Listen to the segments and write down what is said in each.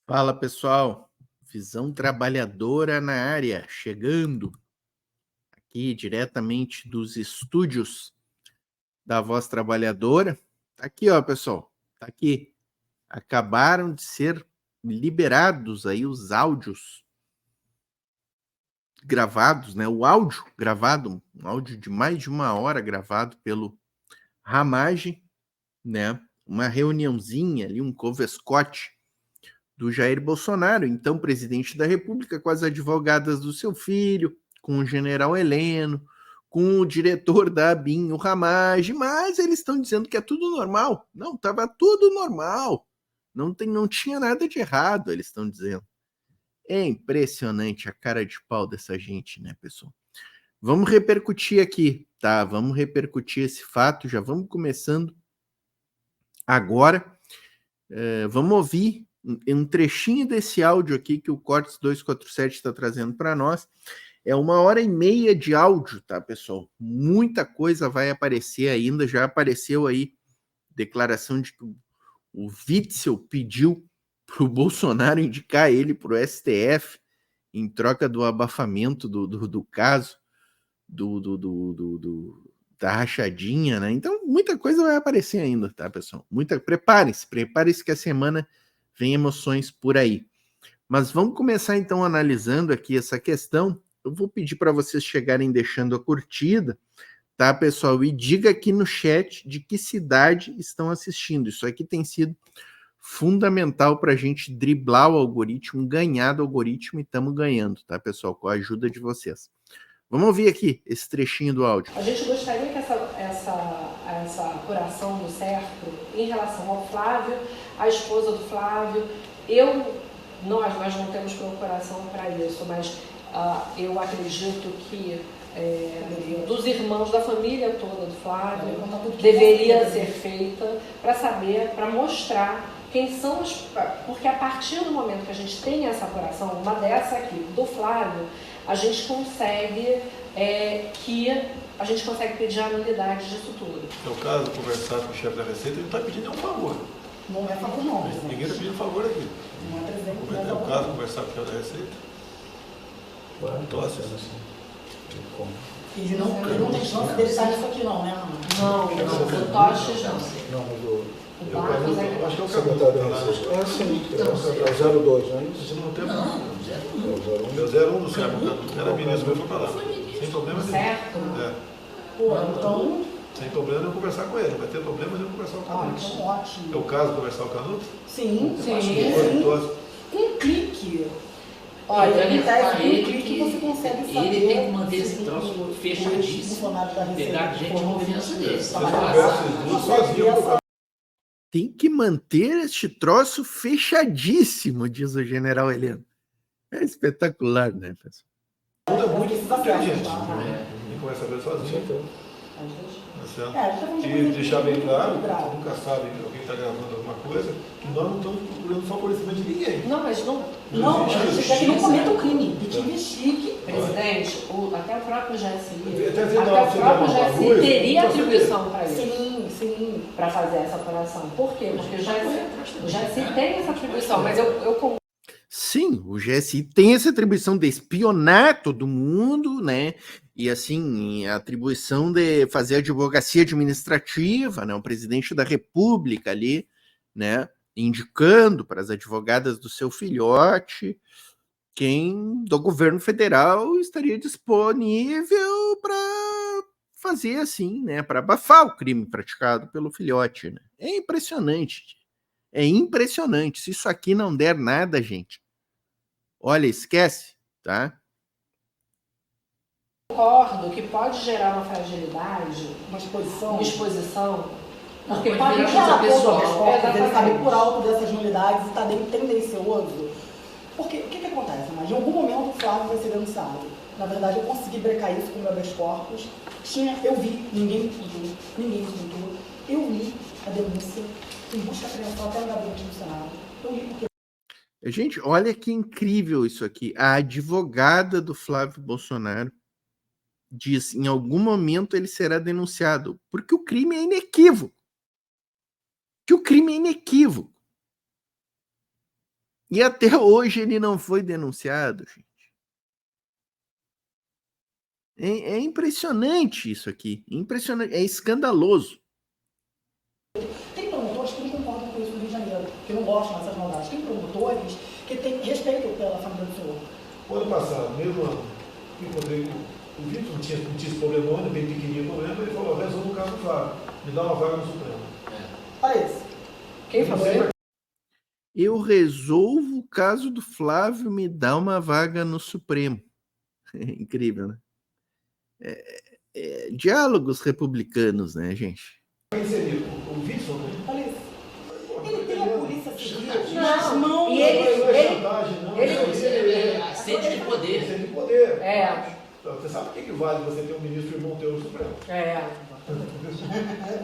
Fala pessoal, Visão Trabalhadora na área, chegando aqui diretamente dos estúdios da Voz Trabalhadora. Tá aqui, ó, pessoal, tá aqui. Acabaram de ser liberados aí os áudios gravados, né? O áudio gravado, um áudio de mais de 1 hora gravado pelo Ramagem, né? Uma reuniãozinha ali, um covescote do Jair Bolsonaro, então presidente da República, com as advogadas do seu filho, com o general Heleno, com o diretor da ABIN, o Ramage, mas eles estão dizendo que é tudo normal. Não, estava tudo normal. Não tinha nada de errado, eles estão dizendo. É impressionante a cara de pau dessa gente, né, pessoal? Vamos repercutir aqui, tá? Vamos repercutir esse fato, já vamos começando agora. Vamos ouvir um trechinho desse áudio aqui que o Cortes 247 está trazendo para nós. É 1 hora e meia de áudio, tá, pessoal? Muita coisa vai aparecer ainda. Já apareceu aí declaração de que o Witzel pediu para o Bolsonaro indicar ele para o STF em troca do abafamento do caso da rachadinha, né? Então, muita coisa vai aparecer ainda, tá, pessoal? Preparem-se que a semana vem emoções por aí. Mas vamos começar então analisando aqui essa questão. Eu vou pedir para vocês chegarem deixando a curtida, tá, pessoal? E diga aqui no chat de que cidade estão assistindo. Isso aqui tem sido fundamental para a gente driblar o algoritmo, ganhar do algoritmo, e estamos ganhando, tá, pessoal? Com a ajuda de vocês. Vamos ouvir aqui esse trechinho do áudio. A gente gostaria que essa apuração do CERPRO em relação ao Flávio, a esposa do Flávio, nós não temos procuração para isso, mas eu acredito que dos irmãos da família toda do Flávio deveria ser feita para saber, para mostrar quem são os... Porque a partir do momento que a gente tem essa apuração, uma dessa aqui, do Flávio, a gente consegue pedir a nulidade disso tudo. É o caso de conversar com o chefe da Receita, ele não está pedindo nenhum favor. Não é favor não. Ninguém está pedindo favor aqui. Não é presidente. É o caso de conversar com o chefe da Receita. Ele não tem chance dele estar nisso aqui não, né, Ana? Não, o Toches não. Não, mas o... O Barcos é... Acho que é o secretário da caso. Receita. Sim, é o 02, não é isso? Não tem É o 01. É o 01 do CERPRO. Era ministro, eu fui para lá. Sem problema nenhum. Certo? Pô, então... Sem problema nenhum conversar com ele. Não vai ter problema nenhum conversar com o Canuto. Então ótimo. É o caso de conversar com o Canuto? Sim. Um clique. Olha, Ele tá com um clique você consegue saber. Ele tem que manter esse troço fechadíssimo. Pegar gente de confiança dele. Tem que manter este troço fechadíssimo, diz o general Heleno. É espetacular, né, pessoal? Tudo é muito inteligente. Ninguém conversa com ele sozinho. E deixar bem claro, que nunca sabe alguém está gravando alguma coisa, que nós não estamos procurando favorecimento de ninguém. Não, mas não... Não, a gente quer que não cometa o crime, que te investigue. Presidente, até o próprio GSI teria teria atribuição para isso. Sim. Para fazer essa apuração. Por quê? Porque o GSI tem essa atribuição, mas eu Sim, o GSI tem essa atribuição de espionar todo mundo, né? E assim, a atribuição de fazer advocacia administrativa, né? O presidente da República ali, né? Indicando para as advogadas do seu filhote quem do governo federal estaria disponível para fazer assim, né? Para abafar o crime praticado pelo filhote, né? É impressionante. É impressionante. Se isso aqui não der nada, gente, olha, esquece, tá? concordo que pode gerar uma fragilidade, uma exposição, Porque porque pode pode gerar pessoal. ele sabe por alto dessas nulidades e está tendencioso. Porque o que acontece? Mas em algum momento o Flávio vai ser denunciado. Na verdade, eu consegui brecar isso com o meu habeas corpus. Eu vi, ninguém me contou. Eu li a denúncia em busca apreensão até o gabinete do Senado. Eu li porque... Gente, olha que incrível isso aqui. A advogada do Flávio Bolsonaro diz: em algum momento ele será denunciado, porque o crime é inequívoco. E até hoje ele não foi denunciado, gente. É impressionante isso aqui. Impressionante, é escandaloso. Tem promotores que não concordam com isso no Rio de Janeiro, que não gostam dessas maldades. Tem promotores que têm respeito pela família do senhor. O ano passado, mesmo ano, encontrei o Vitor, não tinha esse problema, bem pequenininho o problema, ele falou, resolve o caso do Flávio, me dá uma vaga no Supremo. Olha isso. Quem falou isso? Eu resolvo o caso do Flávio, me dá uma vaga no Supremo. É incrível, né? Diálogos republicanos, né, gente? Quem seria? O Vitor, né? Olha isso. Ele tem a polícia civil Não, nas mãos. e ele- Não é chantagem, não. É sede de poder. Sede de poder. É. Então, você sabe o que vale você ter um ministro irmão teu no Supremo?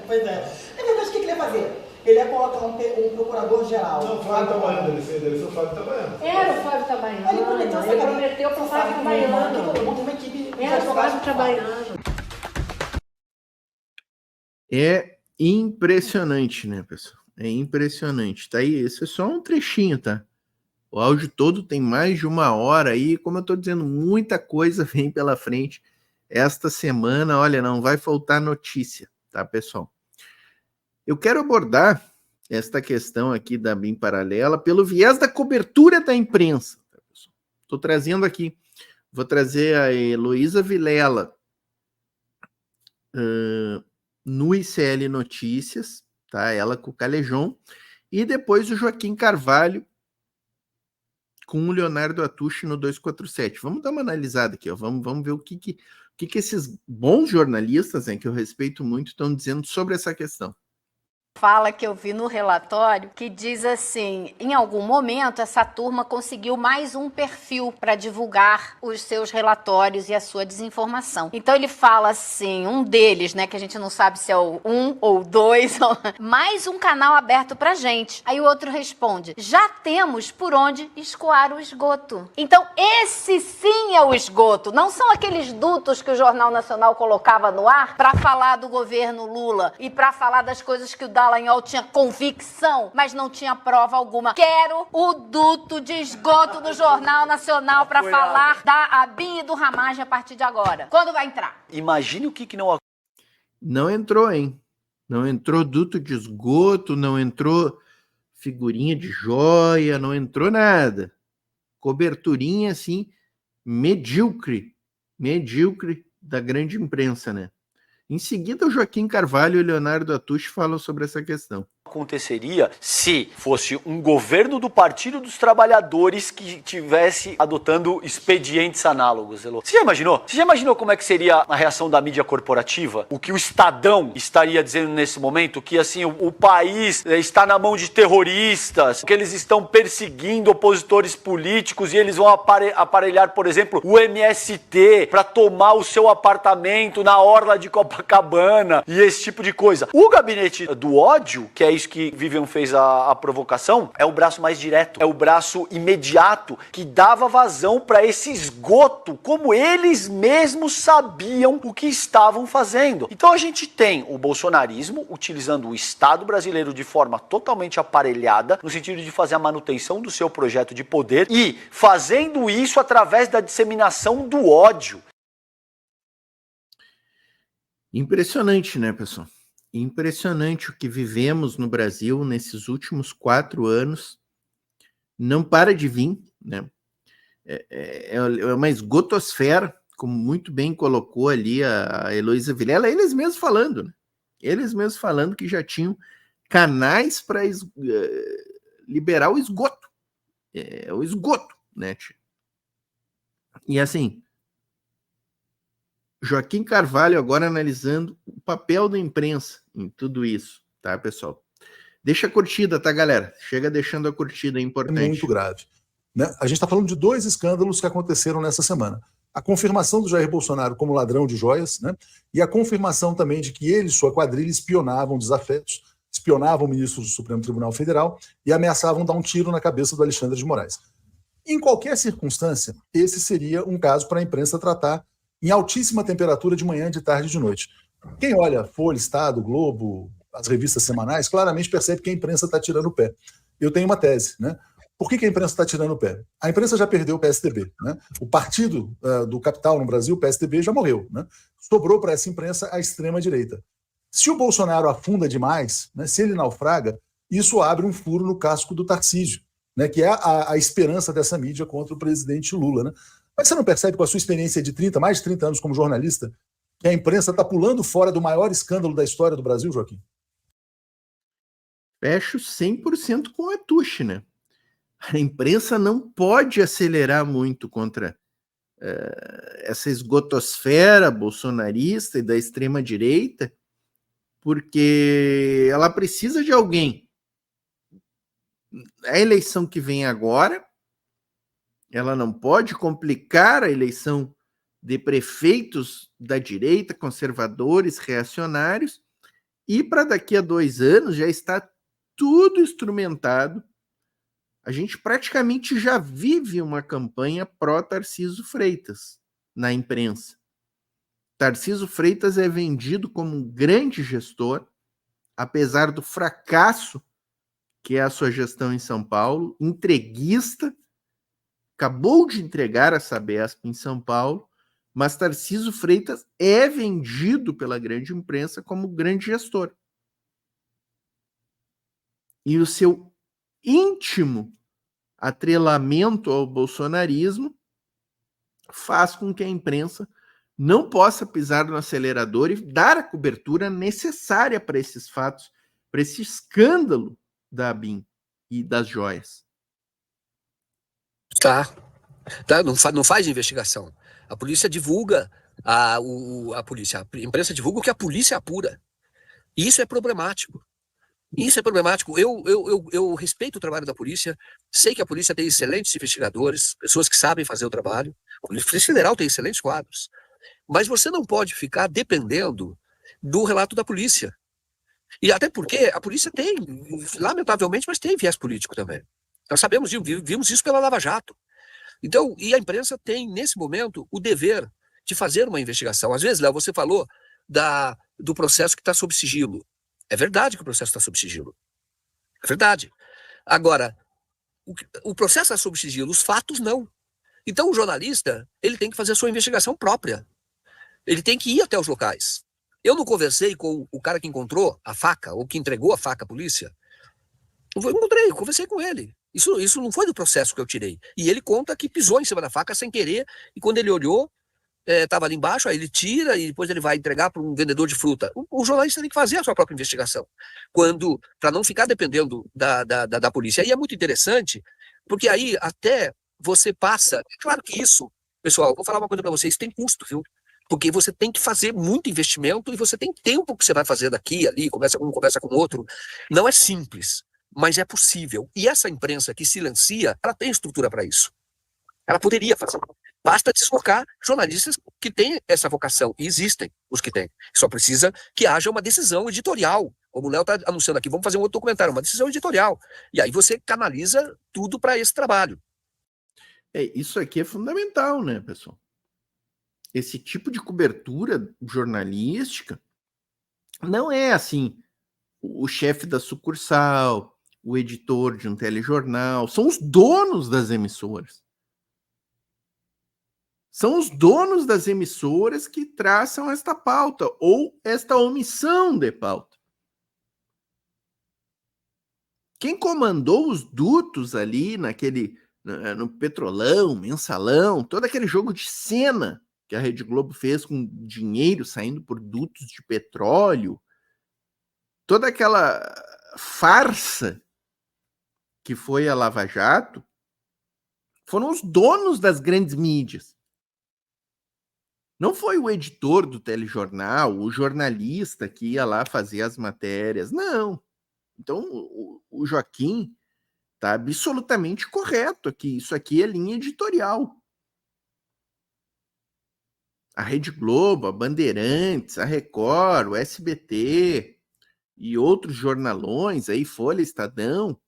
Pois é. Na verdade, o que ele ia fazer? Ele ia colocar um procurador-geral. Não, o Flávio Itabaiana, deve ser o Flávio Itabaiana. Era o Flávio Itabaiana. Ele prometeu para o Flávio Itabaiana. Uma equipe de Era o advogados Flávio Itabaiana. É impressionante, né, pessoal? É impressionante. Tá aí, esse é só um trechinho, tá? O áudio todo tem mais de 1 hora aí. Como eu tô dizendo, muita coisa vem pela frente. Esta semana, olha, não vai faltar notícia, tá, pessoal? Eu quero abordar esta questão aqui da BIM paralela pelo viés da cobertura da imprensa. Tá, pessoal? Tô trazendo aqui, vou trazer a Heloísa Vilela, no ICL Notícias, tá? Ela com o Calejão, e depois o Joaquim Carvalho com o Leonardo Atushi no 247. Vamos dar uma analisada aqui, ó. Vamos ver o que esses bons jornalistas, né, que eu respeito muito, estão dizendo sobre essa questão. Fala que eu vi no relatório que diz assim, em algum momento essa turma conseguiu mais um perfil para divulgar os seus relatórios e a sua desinformação. Então ele fala assim, um deles, né, que a gente não sabe se é o 1 ou 2, mais um canal aberto pra gente. Aí o outro responde, já temos por onde escoar o esgoto. Então esse sim é o esgoto, não são aqueles dutos que o Jornal Nacional colocava no ar para falar do governo Lula e para falar das coisas que o Dallagnol tinha convicção, mas não tinha prova alguma. Quero o duto de esgoto do Jornal Nacional para falar da ABIN e do Ramagem a partir de agora. Quando vai entrar? Imagine o que não... Não entrou, hein? Não entrou duto de esgoto, não entrou figurinha de joia, não entrou nada. Coberturinha, assim, medíocre da grande imprensa, né? Em seguida, o Joaquim Carvalho e o Leonardo Atushi falam sobre essa questão. Aconteceria se fosse um governo do Partido dos Trabalhadores que estivesse adotando expedientes análogos, Elô. Você já imaginou? Você já imaginou como é que seria a reação da mídia corporativa? O que o Estadão estaria dizendo nesse momento? Que assim, o país está na mão de terroristas, que eles estão perseguindo opositores políticos e eles vão aparelhar, por exemplo, o MST para tomar o seu apartamento na orla de Copacabana e esse tipo de coisa. O gabinete do ódio, que é isso que Vivian fez a provocação, é o braço mais direto, é o braço imediato que dava vazão para esse esgoto, como eles mesmos sabiam o que estavam fazendo. Então a gente tem o bolsonarismo utilizando o Estado brasileiro de forma totalmente aparelhada, no sentido de fazer a manutenção do seu projeto de poder e fazendo isso através da disseminação do ódio. Impressionante, né, pessoal? Impressionante o que vivemos no Brasil nesses últimos 4 anos. Não para de vir, né? É uma esgotosfera, como muito bem colocou ali a Heloísa Vilela, eles mesmos falando, né? Eles mesmos falando que já tinham canais para liberar o esgoto. O esgoto, né, tia? E assim, Joaquim Carvalho agora analisando o papel da imprensa em tudo isso, tá, pessoal? Deixa a curtida, tá, galera? Chega deixando a curtida, é importante. É muito grave, né? A gente está falando de 2 escândalos que aconteceram nessa semana. A confirmação do Jair Bolsonaro como ladrão de joias, né? E a confirmação também de que ele e sua quadrilha espionavam desafetos, espionavam ministros do Supremo Tribunal Federal e ameaçavam dar um tiro na cabeça do Alexandre de Moraes. Em qualquer circunstância, esse seria um caso para a imprensa tratar em altíssima temperatura de manhã, de tarde e de noite. Quem olha Folha, Estado, Globo, as revistas semanais, claramente percebe que a imprensa está tirando o pé. Eu tenho uma tese, né? Por que a imprensa está tirando o pé? A imprensa já perdeu o PSDB. Né? O partido do capital no Brasil, o PSDB, já morreu. Né? Sobrou para essa imprensa a extrema-direita. Se o Bolsonaro afunda demais, né, se ele naufraga, isso abre um furo no casco do Tarcísio, né, que é a esperança dessa mídia contra o presidente Lula. Né? Mas você não percebe, com a sua experiência de mais de 30 anos como jornalista, que a imprensa está pulando fora do maior escândalo da história do Brasil, Joaquim? Fecho 100% com a Tuxi, né? A imprensa não pode acelerar muito contra essa esgotosfera bolsonarista e da extrema-direita, porque ela precisa de alguém. A eleição que vem agora, ela não pode complicar a eleição de prefeitos da direita, conservadores, reacionários, e para daqui a 2 anos já está tudo instrumentado. A gente praticamente já vive uma campanha pró-Tarcísio Freitas na imprensa. Tarcísio Freitas é vendido como um grande gestor, apesar do fracasso que é a sua gestão em São Paulo, entreguista, acabou de entregar a Sabesp em São Paulo, mas Tarcísio Freitas é vendido pela grande imprensa como grande gestor. E o seu íntimo atrelamento ao bolsonarismo faz com que a imprensa não possa pisar no acelerador e dar a cobertura necessária para esses fatos, para esse escândalo da ABIN e das joias. Tá, não faz investigação. A polícia divulga, a imprensa divulga o que a polícia apura. E isso é problemático. Eu respeito o trabalho da polícia, sei que a polícia tem excelentes investigadores, pessoas que sabem fazer o trabalho. A Polícia Federal tem excelentes quadros. Mas você não pode ficar dependendo do relato da polícia. E até porque a polícia tem, lamentavelmente, mas tem viés político também. Nós sabemos, vimos isso pela Lava Jato. Então, e a imprensa tem, nesse momento, o dever de fazer uma investigação. Às vezes, Léo, você falou do processo que está sob sigilo. É verdade que o processo está sob sigilo. É verdade. Agora, o processo está sob sigilo, os fatos não. Então, o jornalista, ele tem que fazer a sua investigação própria. Ele tem que ir até os locais. Eu não conversei com o cara que encontrou a faca, ou que entregou a faca à polícia. Eu conversei com ele. Isso não foi do processo que eu tirei. E ele conta que pisou em cima da faca sem querer, e quando ele olhou, estava ali embaixo, aí ele tira e depois ele vai entregar para um vendedor de fruta. O jornalista tem que fazer a sua própria investigação, para não ficar dependendo da polícia. Aí é muito interessante, porque aí até você passa... Claro que isso, pessoal, vou falar uma coisa para vocês, tem custo, viu? Porque você tem que fazer muito investimento e você tem tempo que você vai fazer daqui, ali, conversa com o outro. Não é simples, mas é possível. E essa imprensa que silencia, ela tem estrutura para isso. Ela poderia fazer. Basta desfocar jornalistas que têm essa vocação. E existem os que têm. Só precisa que haja uma decisão editorial. Como o Léo está anunciando aqui, vamos fazer um outro documentário, uma decisão editorial. E aí você canaliza tudo para esse trabalho. Isso aqui é fundamental, né, pessoal? Esse tipo de cobertura jornalística não é assim, o chefe da sucursal, o editor de um telejornal, são os donos das emissoras. São os donos das emissoras que traçam esta pauta ou esta omissão de pauta. Quem comandou os dutos ali no Petrolão, Mensalão, todo aquele jogo de cena que a Rede Globo fez com dinheiro saindo por dutos de petróleo, toda aquela farsa que foi a Lava Jato, foram os donos das grandes mídias. Não foi o editor do telejornal, o jornalista que ia lá fazer as matérias, não. Então, o Joaquim está absolutamente correto aqui. Isso aqui é linha editorial. A Rede Globo, a Bandeirantes, a Record, o SBT e outros jornalões, aí Folha, Estadão,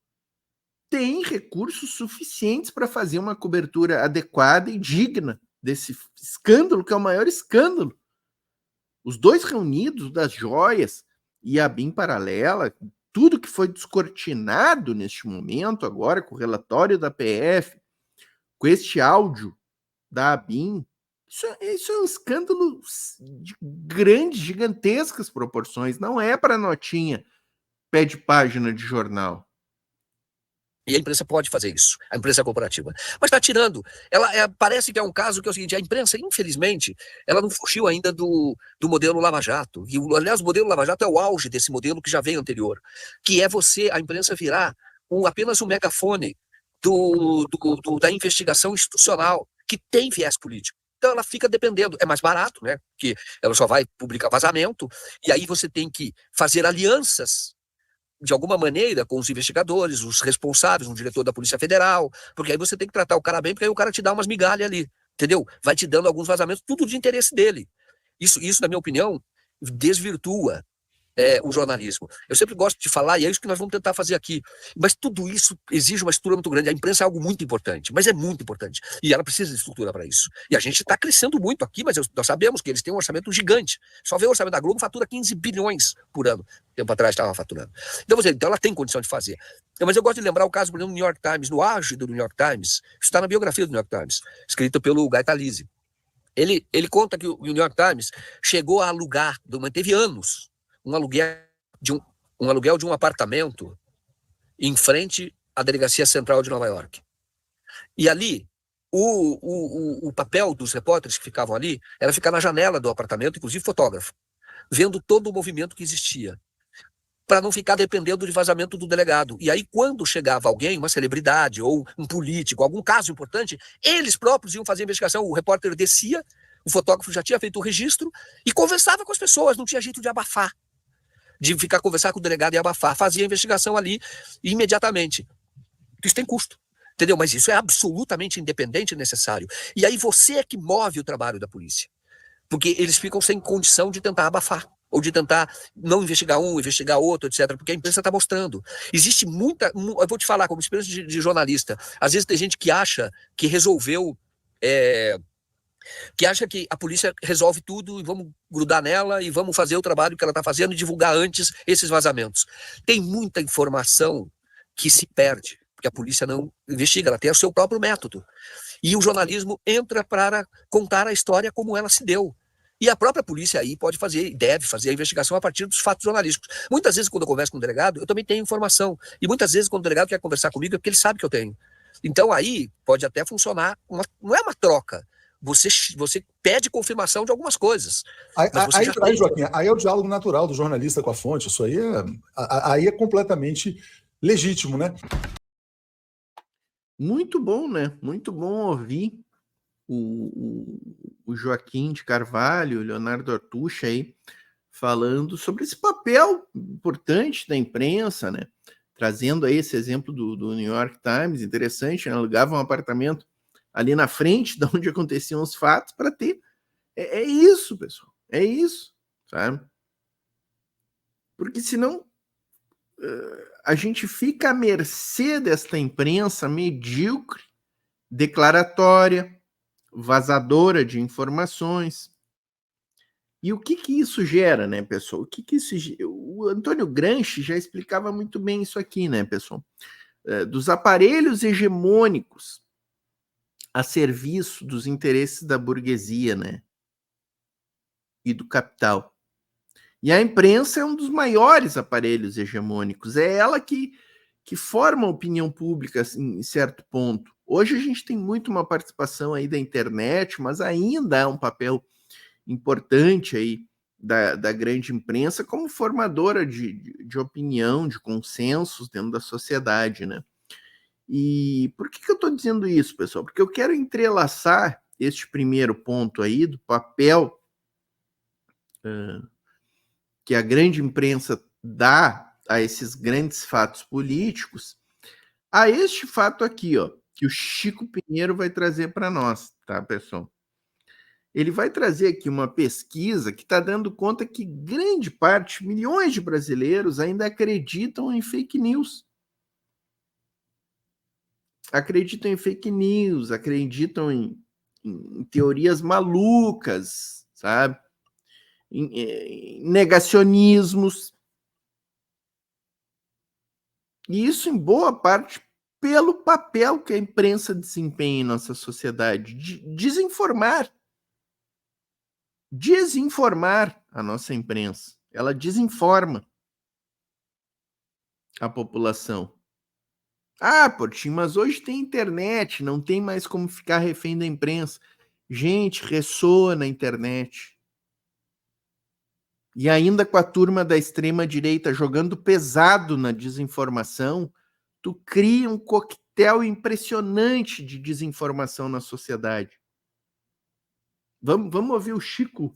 têm recursos suficientes para fazer uma cobertura adequada e digna desse escândalo, que é o maior escândalo. Os dois reunidos, das joias e a BIM paralela, tudo que foi descortinado neste momento, agora, com o relatório da PF, com este áudio da ABIN, isso é um escândalo de grandes, gigantescas proporções. Não é para notinha, pé de página de jornal. E a imprensa pode fazer isso, a imprensa corporativa. Mas está tirando. Parece que é um caso que é o seguinte: a imprensa, infelizmente, ela não fugiu ainda do modelo Lava Jato. E, aliás, o modelo Lava Jato é o auge desse modelo que já veio anterior, que é a imprensa virar apenas um megafone da investigação institucional, que tem viés político. Então ela fica dependendo, é mais barato, né? Porque ela só vai publicar vazamento, e aí você tem que fazer alianças de alguma maneira com os investigadores, os responsáveis, um diretor da Polícia Federal, porque aí você tem que tratar o cara bem, porque aí o cara te dá umas migalhas ali, entendeu? Vai te dando alguns vazamentos, tudo de interesse dele. Isso, na minha opinião, desvirtua o jornalismo. Eu sempre gosto de falar, e é isso que nós vamos tentar fazer aqui, mas tudo isso exige uma estrutura muito grande. A imprensa é algo muito importante, mas é muito importante, e ela precisa de estrutura para isso. E a gente está crescendo muito aqui, mas nós sabemos que eles têm um orçamento gigante. Só ver o orçamento da Globo, fatura 15 bilhões por ano. Tempo atrás estava faturando. Então ela tem condição de fazer. Mas eu gosto de lembrar o caso, por exemplo, do New York Times, no auge do New York Times. Isso está na biografia do New York Times, escrita pelo Guy Talese. Ele conta que o New York Times chegou a alugar, manteve anos, um aluguel de um apartamento em frente à Delegacia Central de Nova York. E ali, o papel dos repórteres que ficavam ali era ficar na janela do apartamento, inclusive fotógrafo, vendo todo o movimento que existia, para não ficar dependendo de vazamento do delegado. E aí, quando chegava alguém, uma celebridade ou um político, algum caso importante, eles próprios iam fazer a investigação. O repórter descia, o fotógrafo já tinha feito o registro e conversava com as pessoas, não tinha jeito de abafar, de conversar com o delegado e abafar. Fazia a investigação ali imediatamente. Isso tem custo, entendeu? Mas isso é absolutamente independente e necessário. E aí você é que move o trabalho da polícia, porque eles ficam sem condição de tentar abafar, ou de tentar não investigar um, investigar outro, etc., porque a imprensa está mostrando. Existe muita... Eu vou te falar, como experiência de jornalista, às vezes tem gente que acha que resolveu... que acha que a polícia resolve tudo e vamos grudar nela e vamos fazer o trabalho que ela está fazendo e divulgar antes esses vazamentos. Tem muita informação que se perde, porque a polícia não investiga, ela tem o seu próprio método. E o jornalismo entra para contar a história como ela se deu. E a própria polícia aí pode fazer, e deve fazer a investigação a partir dos fatos jornalísticos. Muitas vezes, quando eu converso com o delegado, eu também tenho informação. E muitas vezes, quando o delegado quer conversar comigo, é porque ele sabe que eu tenho. Então aí pode até funcionar, não é uma troca. Você pede confirmação de algumas coisas. Aí, Joaquim, aí é o diálogo natural do jornalista com a fonte. Isso aí é completamente legítimo, né? Muito bom, né? Muito bom ouvir o Joaquim de Carvalho, o Leonardo Artucha aí, falando sobre esse papel importante da imprensa, né? Trazendo aí esse exemplo do New York Times, interessante, né? Alugava um apartamento ali na frente de onde aconteciam os fatos para ter... É isso, pessoal. É isso, sabe? Porque senão a gente fica à mercê desta imprensa medíocre, declaratória, vazadora de informações. E o que isso gera, né, pessoal? O Antônio Gramsci já explicava muito bem isso aqui, né, pessoal? Dos aparelhos hegemônicos a serviço dos interesses da burguesia, né? E do capital. E a imprensa é um dos maiores aparelhos hegemônicos. É ela que forma a opinião pública assim, em certo ponto. Hoje a gente tem muito uma participação aí da internet, mas ainda há um papel importante aí da grande imprensa como formadora de opinião, de consensos dentro da sociedade, né? E por que eu estou dizendo isso, pessoal? Porque eu quero entrelaçar este primeiro ponto aí do papel que a grande imprensa dá a esses grandes fatos políticos, a este fato aqui, ó, que o Chico Pinheiro vai trazer para nós, tá, pessoal? Ele vai trazer aqui uma pesquisa que está dando conta que grande parte, milhões de brasileiros ainda acreditam em fake news. Acreditam em fake news, acreditam em teorias malucas, sabe? Em negacionismos. E isso, em boa parte, pelo papel que a imprensa desempenha em nossa sociedade, de desinformar. Desinformar a nossa imprensa. Ela desinforma a população. Ah, Portinho, mas hoje tem internet, não tem mais como ficar refém da imprensa. Gente, ressoa na internet. E ainda com a turma da extrema-direita jogando pesado na desinformação, tu cria um coquetel impressionante de desinformação na sociedade. Vamos ouvir o Chico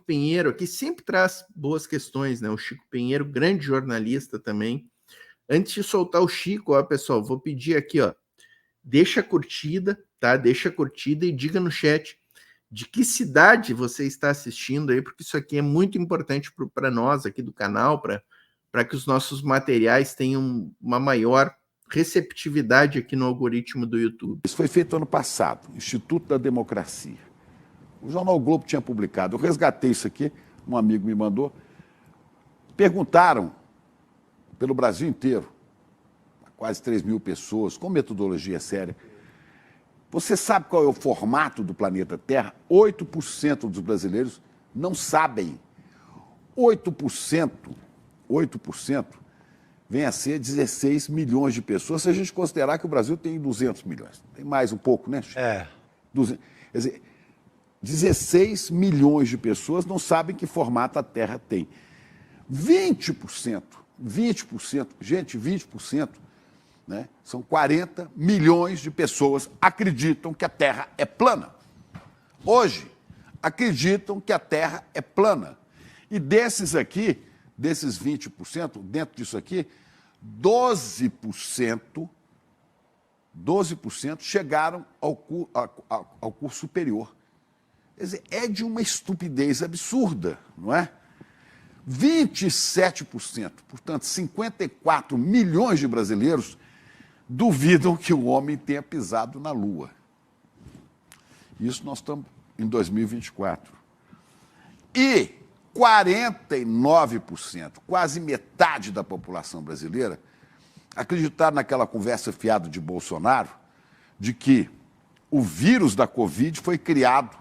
Pinheiro, que sempre traz boas questões, né? O Chico Pinheiro, grande jornalista também. Antes de soltar o Chico, ó, pessoal, vou pedir aqui, ó, deixa a curtida, tá? Deixa a curtida e diga no chat de que cidade você está assistindo aí, porque isso aqui é muito importante para nós aqui do canal, para que os nossos materiais tenham uma maior receptividade aqui no algoritmo do YouTube. Isso foi feito ano passado, Instituto da Democracia. O jornal o Globo tinha publicado. Eu resgatei isso aqui, um amigo me mandou. Perguntaram pelo Brasil inteiro, quase 3 mil pessoas, com metodologia séria. Você sabe qual é o formato do planeta Terra? 8% dos brasileiros não sabem. 8% vem a ser 16 milhões de pessoas, se a gente considerar que o Brasil tem 200 milhões. Tem mais um pouco, né? É. 200, quer dizer, 16 milhões de pessoas não sabem que formato a Terra tem. 20%, gente, 20%, né? São 40 milhões de pessoas acreditam que a Terra é plana. Hoje, acreditam que a Terra é plana. E desses aqui, desses 20%, dentro disso aqui, 12% chegaram ao curso superior. Quer dizer, é de uma estupidez absurda, não é? 27%, portanto, 54 milhões de brasileiros duvidam que o homem tenha pisado na Lua. Isso nós estamos em 2024. E 49%, quase metade da população brasileira, acreditaram naquela conversa fiada de Bolsonaro de que o vírus da Covid foi criado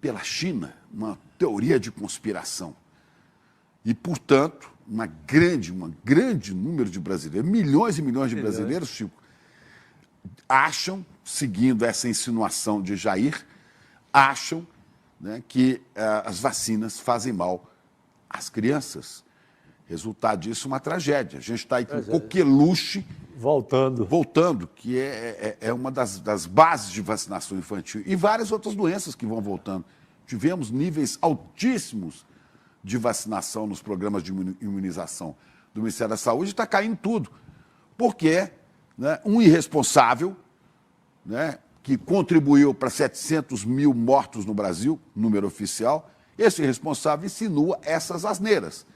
pela China, uma teoria de conspiração. E, portanto, um grande número de brasileiros, milhões e milhões de brasileiros, Chico, acham, seguindo essa insinuação de Jair, acham, né, que as vacinas fazem mal às crianças. Resultado disso, uma tragédia. A gente está aí com o coqueluche voltando, que é uma das bases de vacinação infantil. E várias outras doenças que vão voltando. Tivemos níveis altíssimos de vacinação nos programas de imunização do Ministério da Saúde, está caindo tudo. Porque, né, um irresponsável, né, que contribuiu para 700 mil mortos no Brasil, número oficial, esse irresponsável insinua essas asneiras.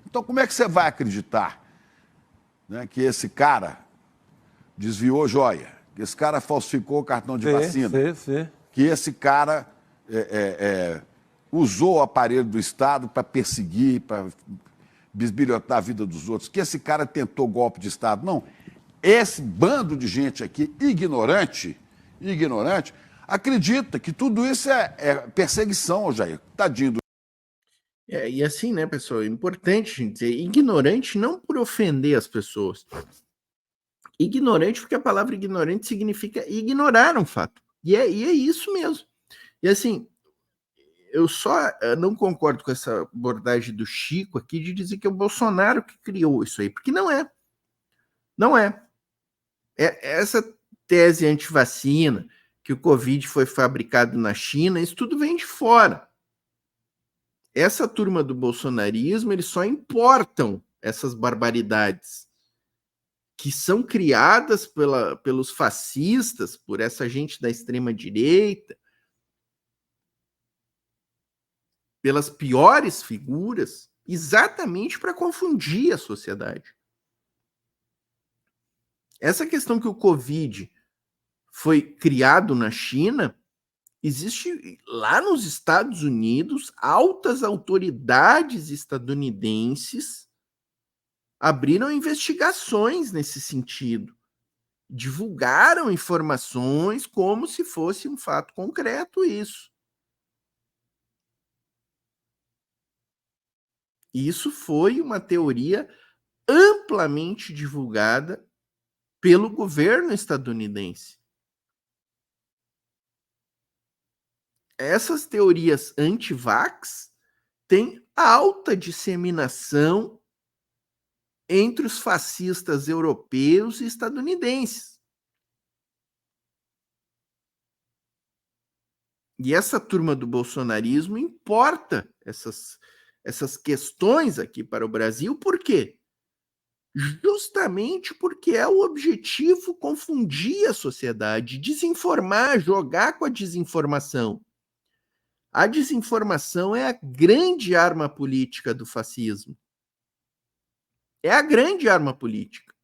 Então, como é que você vai acreditar, né, que esse cara desviou joia, que esse cara falsificou o cartão de vacina, que esse cara usou o aparelho do Estado para perseguir, para bisbilhotar a vida dos outros, que esse cara tentou golpe de Estado? Não. Esse bando de gente aqui, ignorante, acredita que tudo isso é perseguição, Jair. Tadinho do... E assim, né, pessoal, é importante a gente dizer, ignorante não por ofender as pessoas. Ignorante porque a palavra ignorante significa ignorar um fato. E é isso mesmo. E assim, eu só não concordo com essa abordagem do Chico aqui de dizer que é o Bolsonaro que criou isso aí, porque não é. Não é. Essa tese anti-vacina, que o Covid foi fabricado na China, isso tudo vem de fora. Essa turma do bolsonarismo, eles só importam essas barbaridades que são criadas pelos fascistas, por essa gente da extrema-direita, pelas piores figuras, exatamente para confundir a sociedade. Essa questão que o Covid foi criado na China, existe lá nos Estados Unidos altas autoridades estadunidenses abriram investigações nesse sentido, divulgaram informações como se fosse um fato concreto isso. Isso foi uma teoria amplamente divulgada pelo governo estadunidense. Essas teorias anti-vax têm alta disseminação entre os fascistas europeus e estadunidenses. E essa turma do bolsonarismo importa essas questões aqui para o Brasil, por quê? Justamente porque é o objetivo confundir a sociedade, desinformar, jogar com a desinformação. A desinformação é a grande arma política do fascismo. É a grande arma política.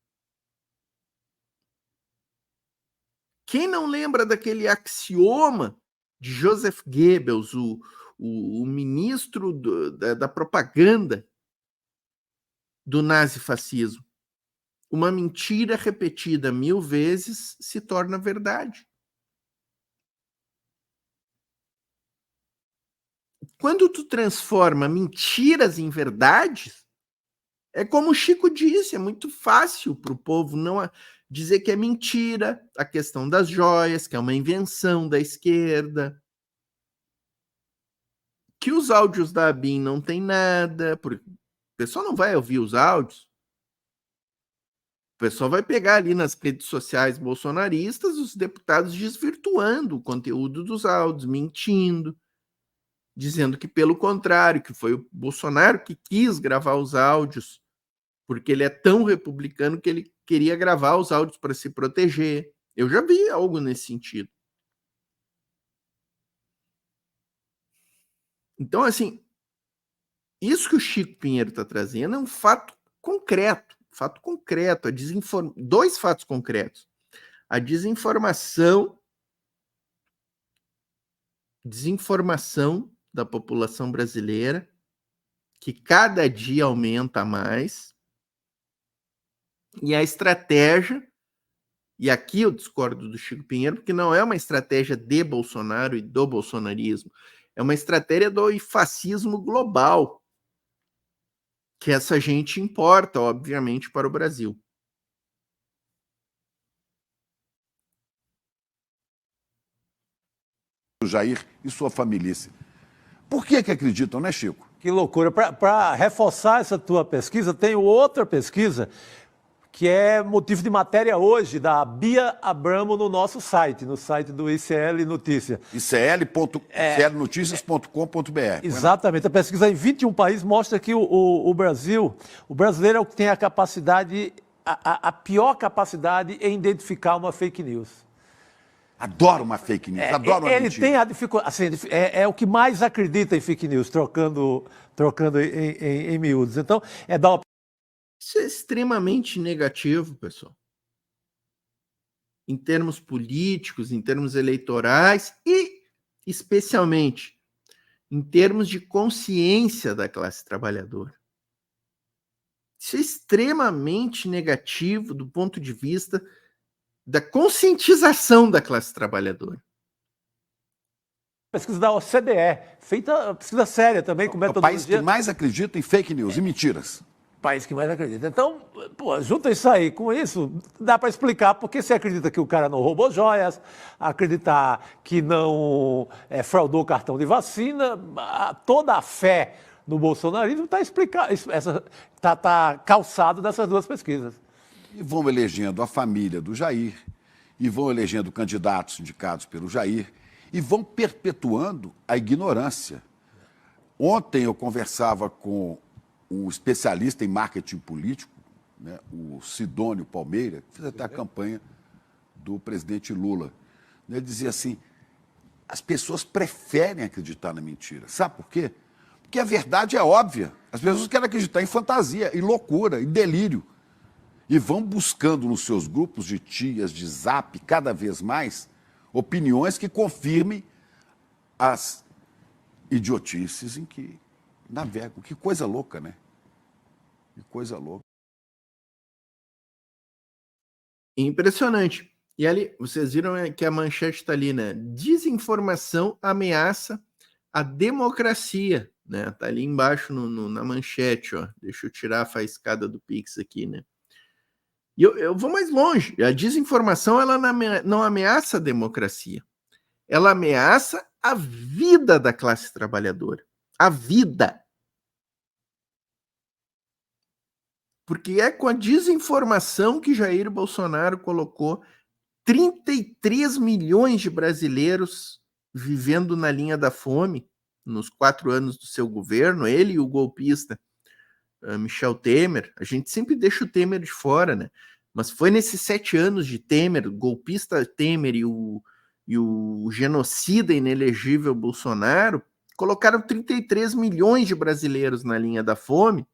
Quem não lembra daquele axioma de Joseph Goebbels, o ministro da propaganda do nazifascismo? Uma mentira repetida 1000 vezes se torna verdade. Quando tu transforma mentiras em verdades, é como o Chico disse, é muito fácil para o povo não dizer que é mentira a questão das joias, que é uma invenção da esquerda, que os áudios da ABIN não tem nada, porque o pessoal não vai ouvir os áudios. O pessoal vai pegar ali nas redes sociais bolsonaristas os deputados desvirtuando o conteúdo dos áudios, mentindo, dizendo que, pelo contrário, que foi o Bolsonaro que quis gravar os áudios, porque ele é tão republicano que ele queria gravar os áudios para se proteger. Eu já vi algo nesse sentido. Então, assim, isso que o Chico Pinheiro está trazendo é um fato concreto, dois fatos concretos. A desinformação da população brasileira, que cada dia aumenta mais, e a estratégia, e aqui eu discordo do Chico Pinheiro, porque não é uma estratégia de Bolsonaro e do bolsonarismo, é uma estratégia do fascismo global, que essa gente importa, obviamente, para o Brasil. O Jair e sua família. Por que acreditam, né, Chico? Que loucura. Para reforçar essa tua pesquisa, tem outra pesquisa que é motivo de matéria hoje, da Bia Abramo, no nosso site, no site do ICL Notícia. icl.noticias.com.br. Exatamente. A pesquisa em 21 países mostra que o brasileiro é o que tem a capacidade, a pior capacidade em identificar uma fake news. Adoro uma fake news, adoro uma ele mentira. Tem a dificuldade, assim, é o que mais acredita em fake news, trocando em miúdos. Então, dar uma... Isso é extremamente negativo, pessoal. Em termos políticos, em termos eleitorais e, especialmente, em termos de consciência da classe trabalhadora. Isso é extremamente negativo do ponto de vista da conscientização da classe trabalhadora. Pesquisa da OCDE, feita pesquisa séria também, com metodologia... O país que mais acredita em fake news e mentiras. País que mais acredita. Então, junta isso aí. Com isso, dá para explicar por que você acredita que o cara não roubou joias, acreditar que não fraudou o cartão de vacina, toda a fé no bolsonarismo está explicado, tá calçado dessas duas pesquisas. E vão elegendo a família do Jair, e vão elegendo candidatos indicados pelo Jair, e vão perpetuando a ignorância. Ontem eu conversava com um especialista em marketing político, né, o Sidônio Palmeira, que fez até a campanha do presidente Lula. Ele dizia assim, as pessoas preferem acreditar na mentira. Sabe por quê? Porque a verdade é óbvia. As pessoas querem acreditar em fantasia, em loucura, em delírio. E vão buscando nos seus grupos de tias, de zap, cada vez mais, opiniões que confirmem as idiotices em que navegam. Que coisa louca, né? Que coisa louca. Impressionante. E ali, vocês viram que a manchete está ali, né? Desinformação ameaça a democracia, né? Tá ali embaixo na manchete, ó. Deixa eu tirar a faiscada do Pix aqui, né? E eu vou mais longe. A desinformação, ela não ameaça a democracia. Ela ameaça a vida da classe trabalhadora. A vida. Porque é com a desinformação que Jair Bolsonaro colocou 33 milhões de brasileiros vivendo na linha da fome nos 4 anos do seu governo, ele e o golpista Michel Temer. A gente sempre deixa o Temer de fora, né? Mas foi nesses 7 anos de Temer, o golpista Temer e o genocida inelegível Bolsonaro colocaram 33 milhões de brasileiros na linha da fome,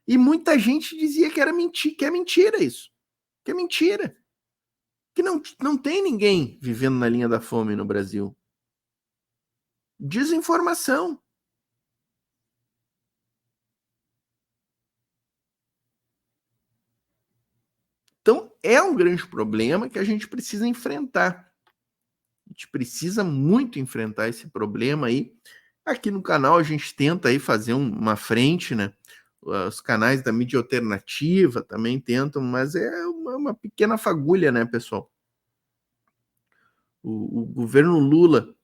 e muita gente dizia que é mentira isso, que é mentira, que não tem ninguém vivendo na linha da fome no Brasil. Desinformação. Então, é um grande problema que a gente precisa enfrentar. A gente precisa muito enfrentar esse problema aí. Aqui no canal a gente tenta aí fazer uma frente, né? Os canais da mídia alternativa também tentam, mas é uma pequena fagulha, né, pessoal? O governo Lula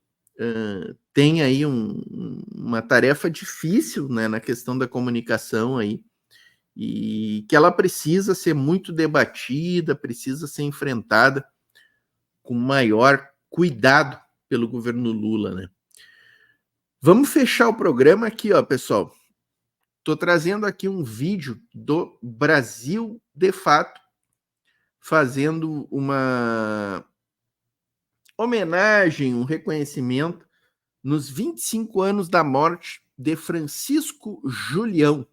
tem aí uma tarefa difícil, né, na questão da comunicação aí, e que ela precisa ser muito debatida, precisa ser enfrentada com maior cuidado pelo governo Lula, né? Vamos fechar o programa aqui, ó, pessoal. Estou trazendo aqui um vídeo do Brasil de Fato, fazendo uma homenagem, um reconhecimento nos 25 anos da morte de Francisco Julião.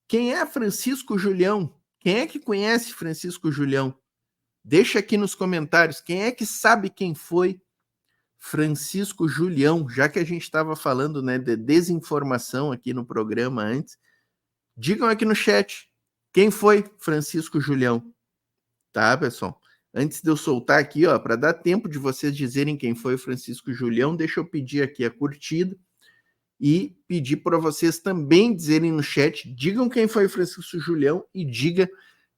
Quem é Francisco Julião? Quem é que conhece Francisco Julião? Deixa aqui nos comentários. Quem é que sabe quem foi Francisco Julião? Já que a gente estava falando, né, de desinformação aqui no programa antes, digam aqui no chat quem foi Francisco Julião. Tá, pessoal? Antes de eu soltar aqui, ó, para dar tempo de vocês dizerem quem foi Francisco Julião, deixa eu pedir aqui a curtida e pedir para vocês também dizerem no chat, digam quem foi Francisco Julião e diga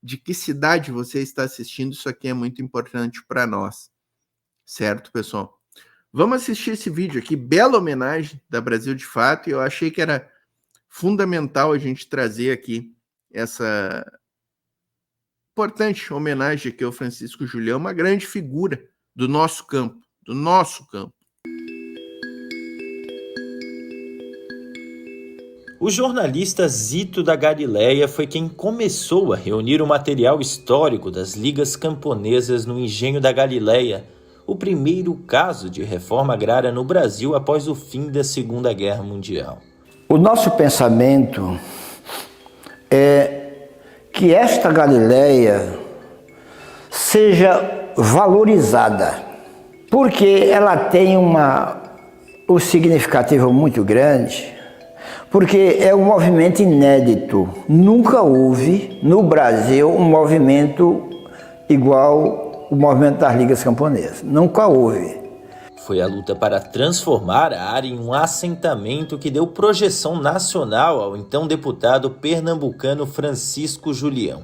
de que cidade você está assistindo. Isso aqui é muito importante para nós. Certo, pessoal? Vamos assistir esse vídeo aqui, bela homenagem da Brasil de Fato, e eu achei que era fundamental a gente trazer aqui essa importante homenagem aqui ao Francisco Julião, uma grande figura do nosso campo, O jornalista Zito da Galileia foi quem começou a reunir o material histórico das ligas camponesas no Engenho da Galileia, o primeiro caso de reforma agrária no Brasil após o fim da Segunda Guerra Mundial. O nosso pensamento é que esta Galileia seja valorizada, porque ela tem um significativo muito grande, porque é um movimento inédito. Nunca houve no Brasil um movimento igual o movimento das ligas camponesas. Nunca houve. Foi a luta para transformar a área em um assentamento que deu projeção nacional ao então deputado pernambucano Francisco Julião.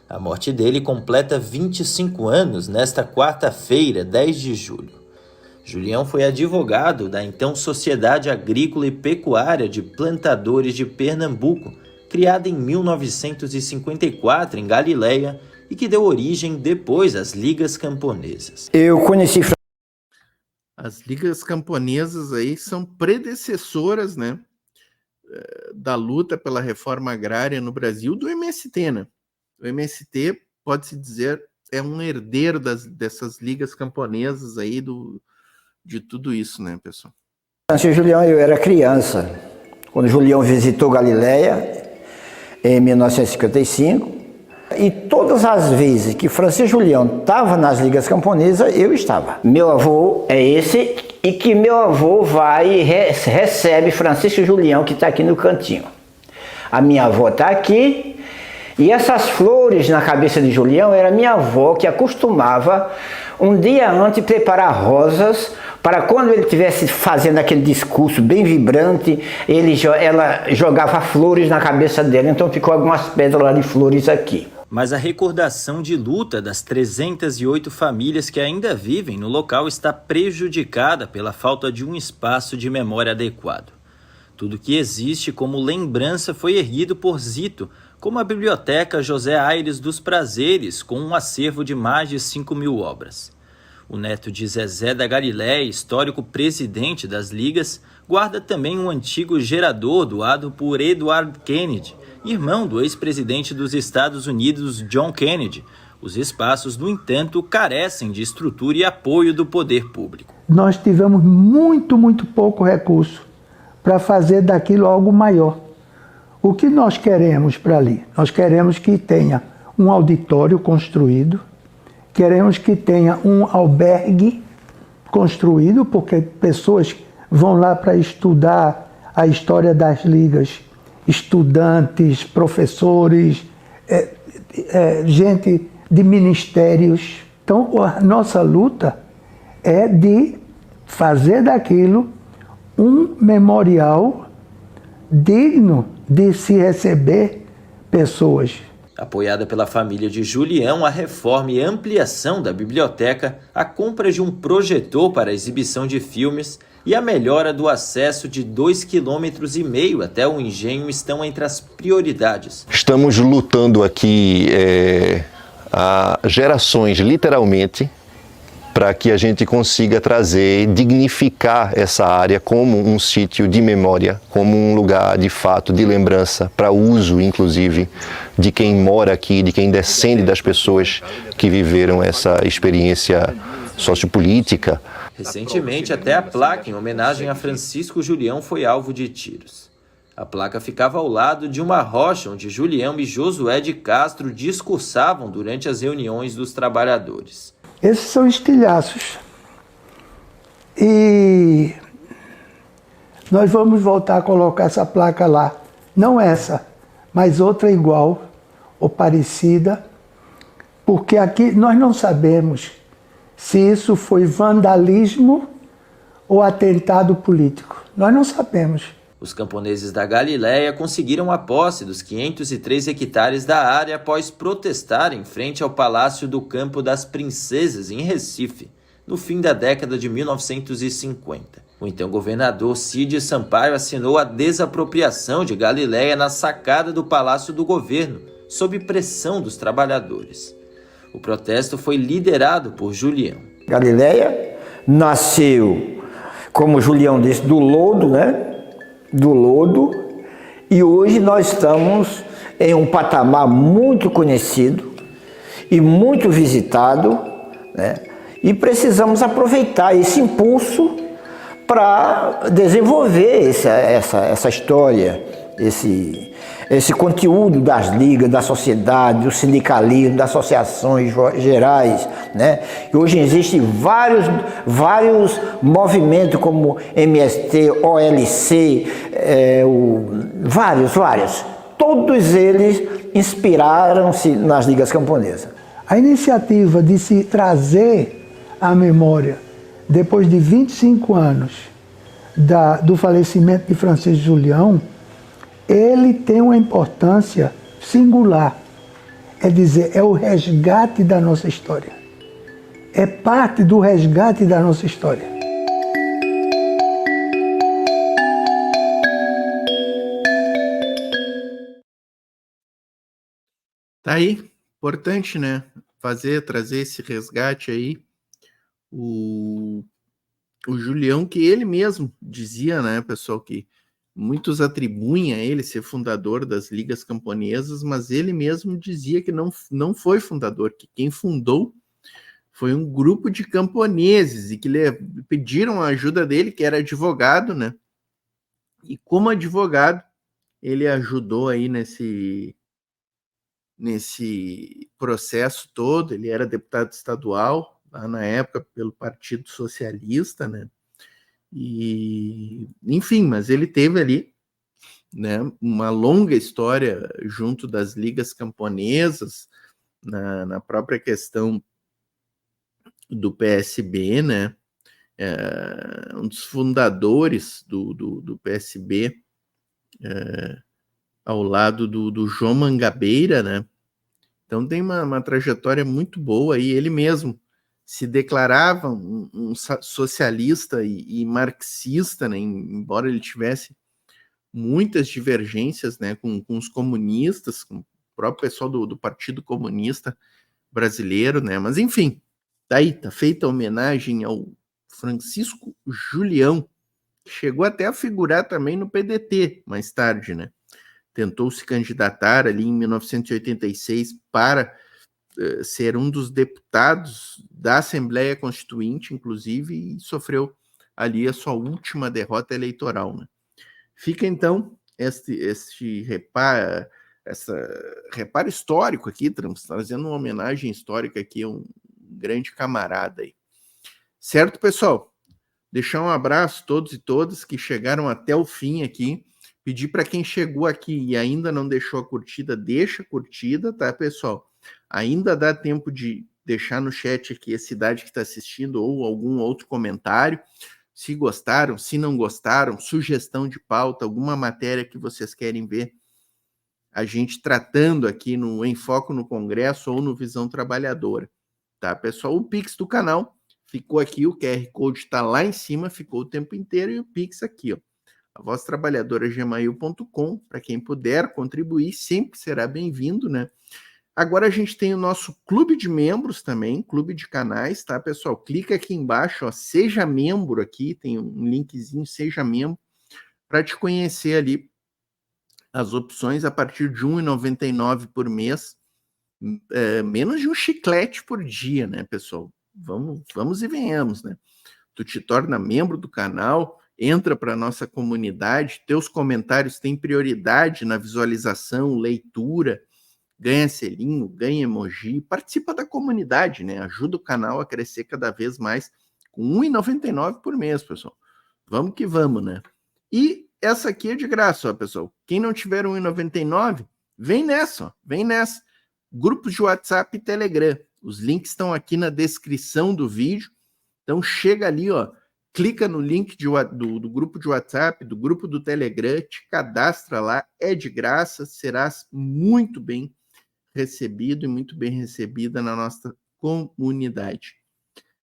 A morte dele completa 25 anos nesta quarta-feira, 10 de julho. Julião foi advogado da então Sociedade Agrícola e Pecuária de Plantadores de Pernambuco, criada em 1954 em Galileia e que deu origem depois às Ligas Camponesas. Eu conheci... As Ligas Camponesas aí são predecessoras, né, da luta pela reforma agrária no Brasil, do MST, né? O MST, pode-se dizer, é um herdeiro dessas ligas camponesas aí, de tudo isso, né, pessoal? Francisco Julião, eu era criança, quando Julião visitou Galileia, em 1955, e todas as vezes que Francisco Julião estava nas ligas camponesas, eu estava. Meu avô é esse, e que meu avô vai e recebe Francisco Julião, que está aqui no cantinho. A minha avó está aqui, E essas flores na cabeça de Julião era minha avó que acostumava, um dia antes, preparar rosas para quando ele estivesse fazendo aquele discurso bem vibrante, ela jogava flores na cabeça dele. Então ficou algumas pedras lá de flores aqui. Mas a recordação de luta das 308 famílias que ainda vivem no local está prejudicada pela falta de um espaço de memória adequado. Tudo que existe como lembrança foi erguido por Zito, como a Biblioteca José Aires dos Prazeres, com um acervo de mais de 5.000 obras. O neto de Zezé da Galileia, histórico presidente das ligas, guarda também um antigo gerador doado por Edward Kennedy, irmão do ex-presidente dos Estados Unidos, John Kennedy. Os espaços, no entanto, carecem de estrutura e apoio do poder público. Nós tivemos muito pouco recurso para fazer daquilo algo maior. O que nós queremos para ali? Nós queremos que tenha um auditório construído, queremos que tenha um albergue construído, porque pessoas vão lá para estudar a história das ligas, estudantes, professores, gente de ministérios. Então, a nossa luta é de fazer daquilo um memorial digno de se receber pessoas. Apoiada pela família de Julião, a reforma e ampliação da biblioteca, a compra de um projetor para a exibição de filmes e a melhora do acesso de 2,5 km até o engenho estão entre as prioridades. Estamos lutando aqui há gerações, literalmente, para que a gente consiga trazer, dignificar essa área como um sítio de memória, como um lugar de fato de lembrança, para uso, inclusive, de quem mora aqui, de quem descende das pessoas que viveram essa experiência sociopolítica. Recentemente, até a placa em homenagem a Francisco Julião foi alvo de tiros. A placa ficava ao lado de uma rocha onde Julião e Josué de Castro discursavam durante as reuniões dos trabalhadores. Esses são estilhaços. E nós vamos voltar a colocar essa placa lá. Não essa, mas outra igual ou parecida, porque aqui nós não sabemos se isso foi vandalismo ou atentado político. Nós não sabemos. Os camponeses da Galileia conseguiram a posse dos 503 hectares da área após protestar em frente ao Palácio do Campo das Princesas, em Recife, no fim da década de 1950. O então governador Cid Sampaio assinou a desapropriação de Galileia na sacada do Palácio do Governo, sob pressão dos trabalhadores. O protesto foi liderado por Julião. Galileia nasceu, como Julião disse, do lodo, né? Do lodo, e hoje nós estamos em um patamar muito conhecido e muito visitado, né? E precisamos aproveitar esse impulso para desenvolver essa história, esse conteúdo das ligas, da sociedade, do sindicalismo, das associações gerais, né? E hoje existem vários movimentos como MST, OLC, vários. Todos eles inspiraram-se nas ligas camponesas. A iniciativa de se trazer à memória, depois de 25 anos do falecimento de Francisco Julião, ele tem uma importância singular. É dizer, é o resgate da nossa história. É parte do resgate da nossa história. Tá aí, importante, né? Trazer esse resgate aí. O Julião, que ele mesmo dizia, né, pessoal, que muitos atribuem a ele ser fundador das ligas camponesas, mas ele mesmo dizia que não foi fundador, que quem fundou foi um grupo de camponeses e que pediram a ajuda dele, que era advogado, né? E como advogado, ele ajudou aí nesse processo todo. Ele era deputado estadual, lá na época, pelo Partido Socialista, né? E, enfim, mas ele teve ali né, uma longa história junto das ligas camponesas, na própria questão do PSB, né, um dos fundadores do PSB, ao lado do João Mangabeira, né, então tem uma trajetória muito boa, e ele mesmo se declarava um socialista e marxista, né, embora ele tivesse muitas divergências, né, com os comunistas, com o próprio pessoal do Partido Comunista Brasileiro, né, mas enfim, tá feita a homenagem ao Francisco Julião, que chegou até a figurar também no PDT mais tarde, né, tentou se candidatar ali em 1986 para ser um dos deputados da Assembleia Constituinte, inclusive, e sofreu ali a sua última derrota eleitoral, né. Fica, então, este reparo histórico aqui, trazendo uma homenagem histórica aqui a um grande camarada aí. Certo, pessoal? Deixar um abraço a todos e todas que chegaram até o fim aqui. Pedir para quem chegou aqui e ainda não deixou a curtida, deixa a curtida, tá, pessoal? Ainda dá tempo de deixar no chat aqui a cidade que está assistindo ou algum outro comentário. Se gostaram, se não gostaram, sugestão de pauta, alguma matéria que vocês querem ver a gente tratando aqui no Em Foco no Congresso ou no Visão Trabalhadora, tá, pessoal? O Pix do canal ficou aqui, o QR Code está lá em cima, ficou o tempo inteiro, e o Pix aqui, ó, avoztrabalhadora@gmail.com, para quem puder contribuir, sempre será bem-vindo, né? Agora a gente tem o nosso clube de membros também, clube de canais, tá, pessoal? Clica aqui embaixo, ó, seja membro aqui, tem um linkzinho, seja membro, para te conhecer ali as opções a partir de R$ 1,99 por mês, menos de um chiclete por dia, né, pessoal? Vamos e venhamos, né? Tu te torna membro do canal, entra para a nossa comunidade, teus comentários têm prioridade na visualização, leitura, ganha selinho, ganha emoji, participa da comunidade, né? Ajuda o canal a crescer cada vez mais, com R$ 1,99 por mês, pessoal. Vamos que vamos, né? E essa aqui é de graça, ó, pessoal. Quem não tiver R$ 1,99, vem nessa, ó, vem nessa. Grupos de WhatsApp e Telegram. Os links estão aqui na descrição do vídeo. Então chega ali, ó, clica no link do grupo de WhatsApp, do grupo do Telegram, te cadastra lá, é de graça, serás muito bem recebido e muito bem recebida na nossa comunidade.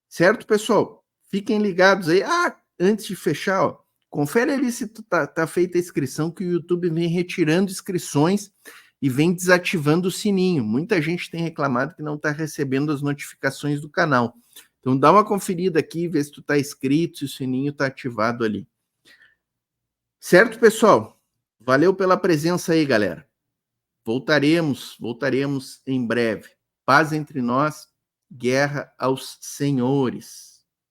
Certo, pessoal? Fiquem ligados aí. Antes de fechar, ó, confere ali se tá feita a inscrição, que o YouTube vem retirando inscrições e vem desativando o sininho. Muita gente tem reclamado que não está recebendo as notificações do canal. Então dá uma conferida aqui, vê se tu está inscrito, se o sininho está ativado ali. Certo, pessoal? Valeu pela presença aí, galera. Voltaremos em breve. Paz entre nós, guerra aos senhores.